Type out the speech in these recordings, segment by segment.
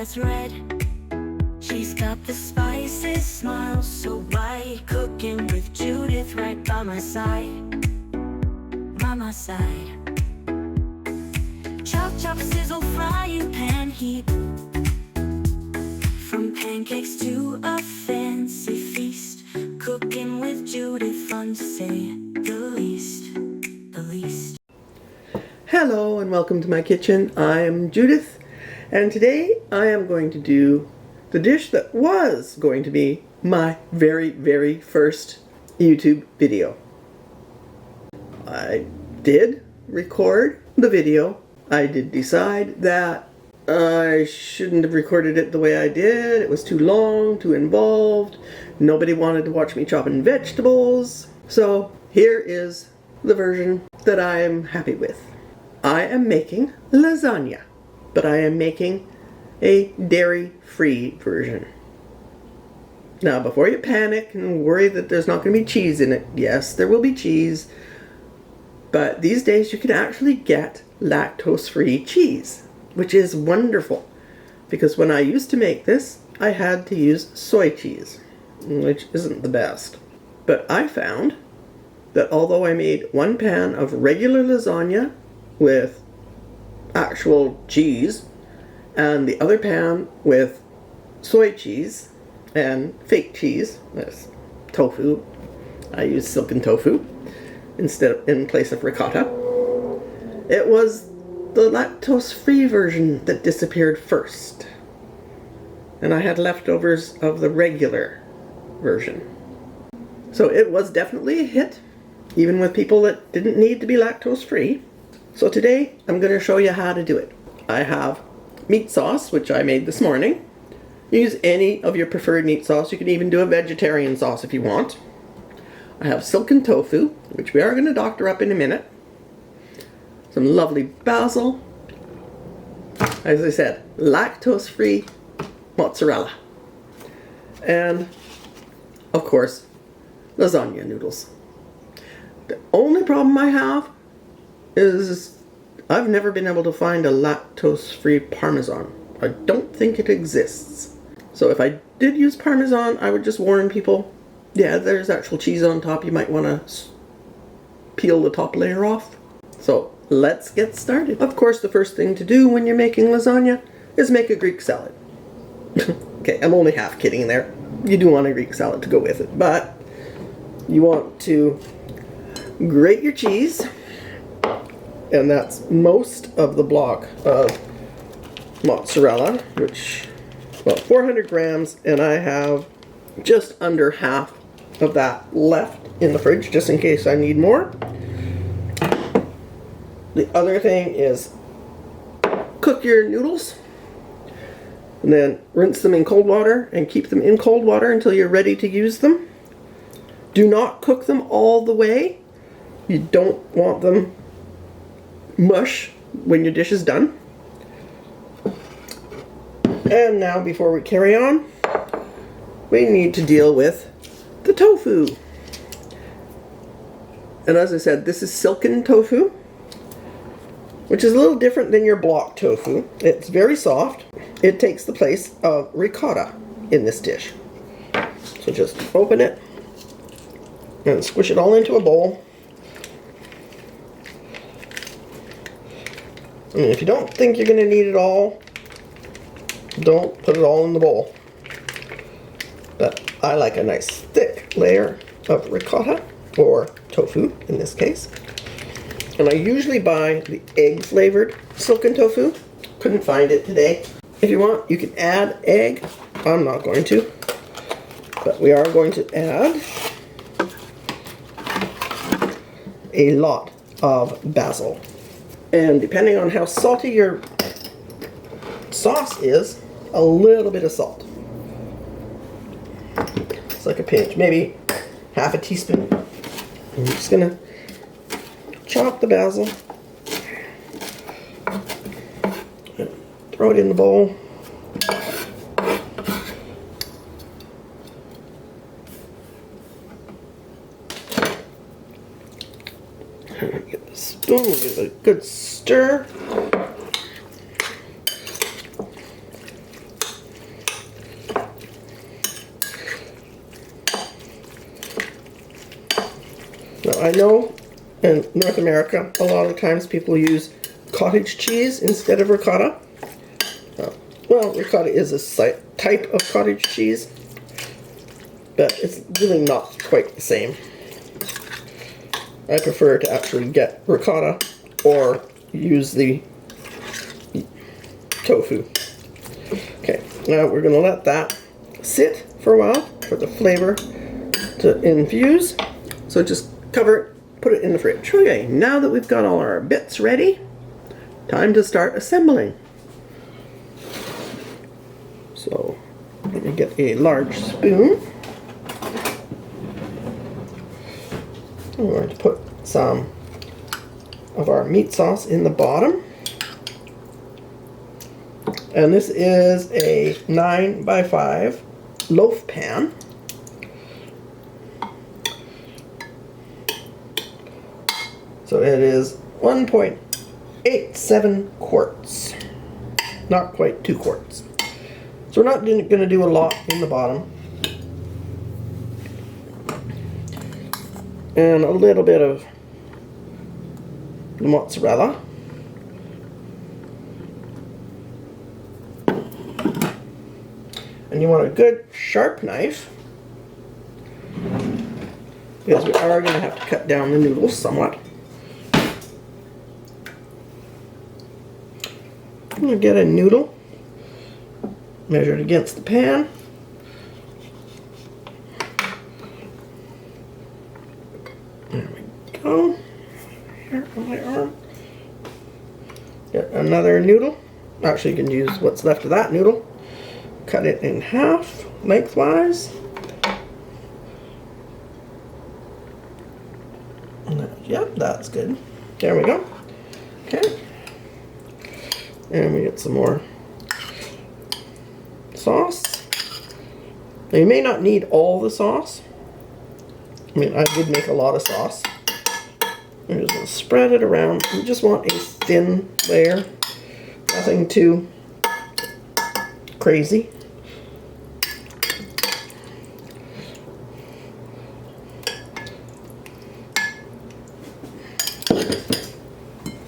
as red. She's got the spices, smile so bright. Cooking with Judith right by my side. By my side. Chop, chop, sizzle, frying pan heat. From pancakes to a fancy feast. Cooking with Judith, fun to say the least. The least. Hello and welcome to my kitchen. I am Judith, and today I am going to do the dish that was going to be my very first YouTube video. I did record the video. I did decide that I shouldn't have recorded it the way I did. It was too long, too involved. Nobody wanted to watch me chopping vegetables. So here is the version that I am happy with. I am making lasagna, but I am making a dairy-free version. Now, before you panic and worry that there's not going to be cheese in it, yes, there will be cheese, but these days you can actually get lactose-free cheese, which is wonderful, because when I used to make this, I had to use soy cheese, which isn't the best. But I found that although I made one pan of regular lasagna with actual cheese, and the other pan with soy cheese and fake cheese, that's tofu. I use silken tofu in place of ricotta. It was the lactose-free version that disappeared first, and I had leftovers of the regular version. So it was definitely a hit, even with people that didn't need to be lactose-free. So today I'm going to show you how to do it. I have meat sauce, which I made this morning. Use any of your preferred meat sauce. You can even do a vegetarian sauce if you want. I have silken tofu, which we are going to doctor up in a minute. Some lovely basil. As I said, lactose-free mozzarella. And, of course, lasagna noodles. The only problem I have is I've never been able to find a lactose-free Parmesan. I don't think it exists. So if I did use Parmesan, I would just warn people, yeah, there's actual cheese on top. You might want to peel the top layer off. So let's get started. Of course, the first thing to do when you're making lasagna is make a Greek salad. Okay, I'm only half kidding there. You do want a Greek salad to go with it, but you want to grate your cheese. And that's most of the block of mozzarella, which, well, 400 grams, and I have just under half of that left in the fridge, just in case I need more. The other thing is cook your noodles, and then rinse them in cold water, and keep them in cold water until you're ready to use them. Do not cook them all the way. You don't want them mush when your dish is done. And now, before we carry on, we need to deal with the tofu. And as I said, this is silken tofu, which is a little different than your block tofu. It's very soft. It takes the place of ricotta in this dish. So just open it and squish it all into a bowl. I mean, if you don't think you're going to need it all, don't put it all in the bowl. But I like a nice thick layer of ricotta, or tofu in this case. And I usually buy the egg flavored silken tofu. Couldn't find it today. If you want, you can add egg. I'm not going to. But we are going to add a lot of basil. And depending on how salty your sauce is, a little bit of salt. It's like a pinch, maybe half a teaspoon. I'm just gonna chop the basil, and throw it in the bowl. Get the spoon, give it a good stir. Now, I know in North America, a lot of times people use cottage cheese instead of ricotta. Well, ricotta is a type of cottage cheese, but it's really not quite the same. I prefer to actually get ricotta or use the tofu. Okay, now we're going to let that sit for a while for the flavor to infuse. So just cover it, put it in the fridge. Okay, now that we've got all our bits ready, time to start assembling. So let me get a large spoon. I'm going to put some of our meat sauce in the bottom. And this is a 9x5 loaf pan. So it is 1.87 quarts. Not quite 2 quarts. So we're not going to do a lot in the bottom. And a little bit of the mozzarella. And you want a good sharp knife, because we are going to have to cut down the noodles somewhat. I'm going to get a noodle, measure it against the pan. There we go. Here on my arm. Get another noodle. Actually, you can use what's left of that noodle. Cut it in half, lengthwise. Yep, that's good. There we go. Okay. And we get some more sauce. Now you may not need all the sauce. I mean, I would make a lot of sauce. I'm just going to spread it around. You just want a thin layer. Nothing too crazy.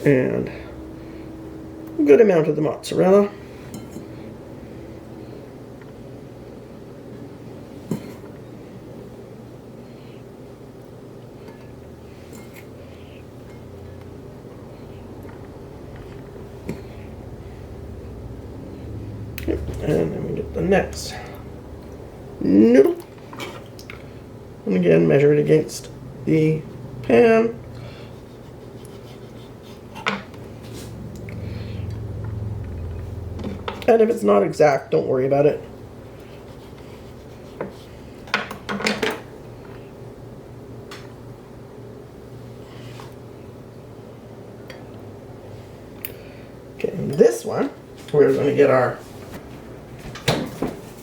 And a good amount of the mozzarella. And then we get the next noodle. And again, measure it against the pan. And if it's not exact, don't worry about it. Okay, and this one, we're going to get our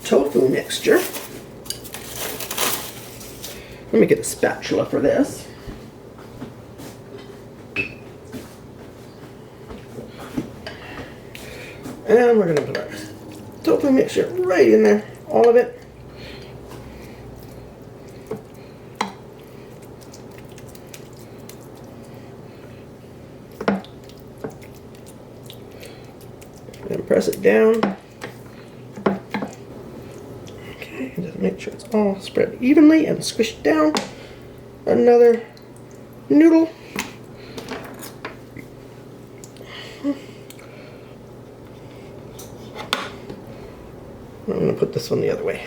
tofu mixture. Let me get a spatula for this. And we're going to put our tofu mixture right in there, all of it. And press it down. Okay, and just make sure it's all spread evenly and squished down. Another noodle. I'm going to put this one the other way.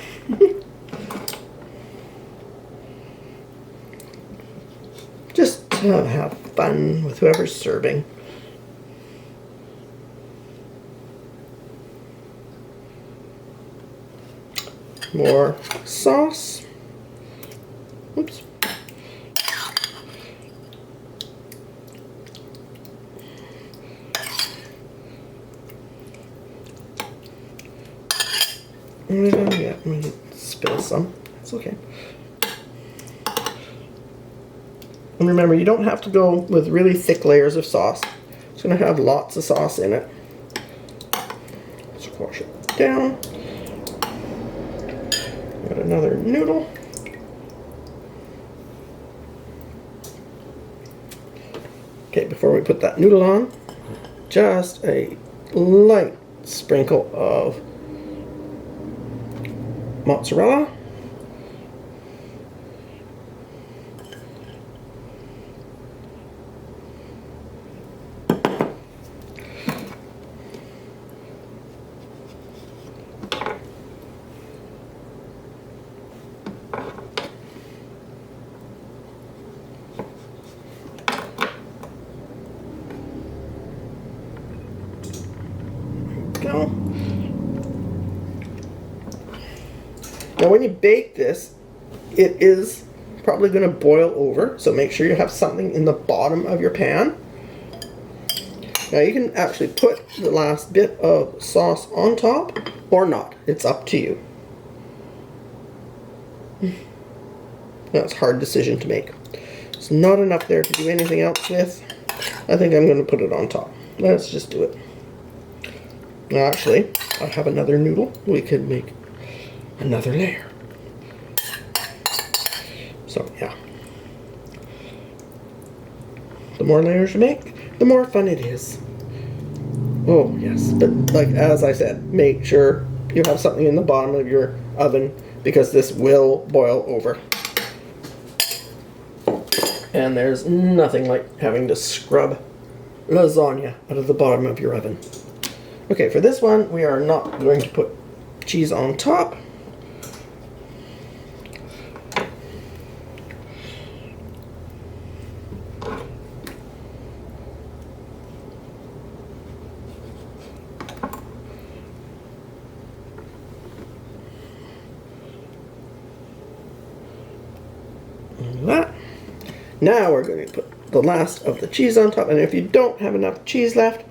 Just to have fun with whoever's serving. More sauce. Oops. Yeah, I'm going to spill some. It's okay. And remember, you don't have to go with really thick layers of sauce. It's going to have lots of sauce in it. Squash it down. Got another noodle. Okay, before we put that noodle on, just a light sprinkle of mozzarella. Go. Now when you bake this, it is probably going to boil over, so make sure you have something in the bottom of your pan. Now you can actually put the last bit of sauce on top or not. It's up to you. That's a hard decision to make. It's not enough there to do anything else with. I think I'm going to put it on top. Let's just do it. Now actually, I have another noodle. We could make another layer. So yeah. The more layers you make, the more fun it is. Oh yes, but like as I said, make sure you have something in the bottom of your oven because this will boil over. And there's nothing like having to scrub lasagna out of the bottom of your oven. Okay, for this one, we are not going to put cheese on top. Like that. Now we're going to put the last of the cheese on top, and if you don't have enough cheese left,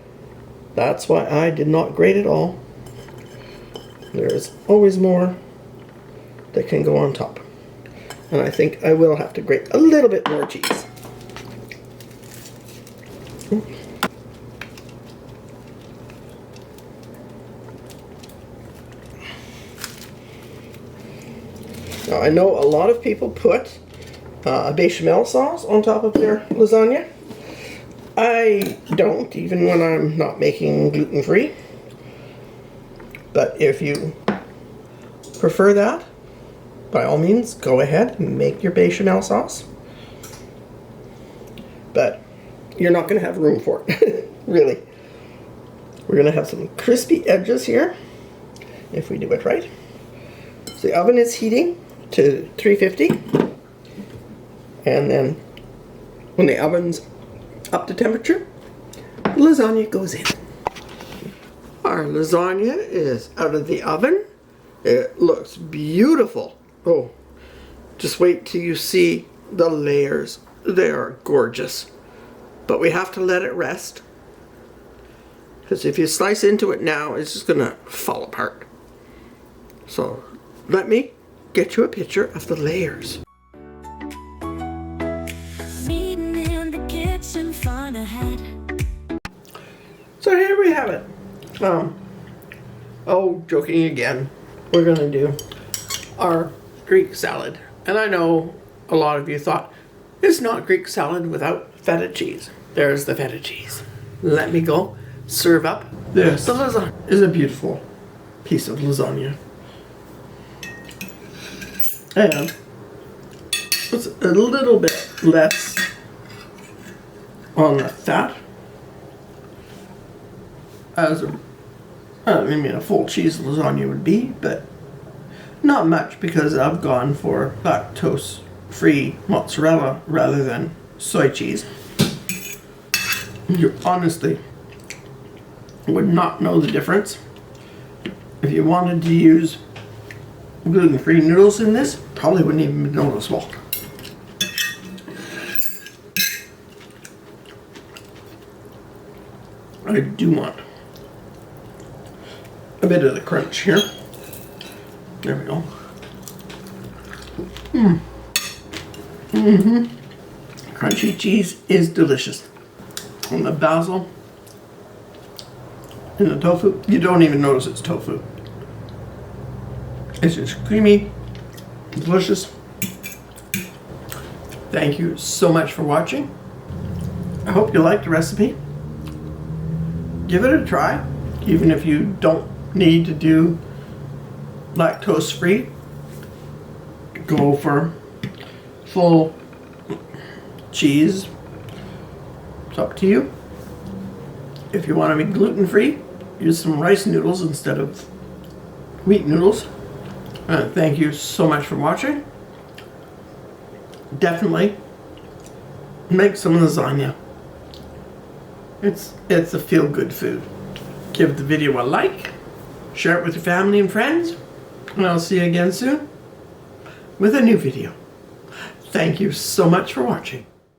that's why I did not grate it all. There's always more that can go on top. And I think I will have to grate a little bit more cheese. Now I know a lot of people put a bechamel sauce on top of their lasagna. I don't, even when I'm not making gluten-free. But if you prefer that, by all means, go ahead and make your bechamel sauce. But you're not going to have room for it, really. We're going to have some crispy edges here, if we do it right. So the oven is heating to 350. And then when the oven's up to temperature, the lasagna goes in. Our lasagna is out of the oven. It looks beautiful. Oh, just wait till you see the layers. They are gorgeous. But we have to let it rest, because if you slice into it now, it's just gonna fall apart. So let me get you a picture of the layers. So here we have it. Oh, joking again. We're gonna do our Greek salad. And I know a lot of you thought, it's not Greek salad without feta cheese. There's the feta cheese. Let me go serve up this. The lasagna is a beautiful piece of lasagna. And it's a little bit less on the fat as a full cheese lasagna would be, but not much, because I've gone for lactose free mozzarella rather than soy cheese. You honestly would not know the difference. If you wanted to use gluten-free noodles in this, probably wouldn't even be noticeable. I do want a bit of the crunch here. There we go. Crunchy cheese is delicious. And the basil and the tofu, you don't even notice it's tofu. It's just creamy, delicious. Thank you so much for watching. I hope you liked the recipe. Give it a try, even if you don't need to do lactose free. Go for full cheese. It's up to you. If you want to be gluten free, use some rice noodles instead of wheat noodles. Thank you so much for watching. Definitely make some lasagna. It's a feel-good food. Give the video a like, share it with your family and friends, and I'll see you again soon with a new video. Thank you so much for watching.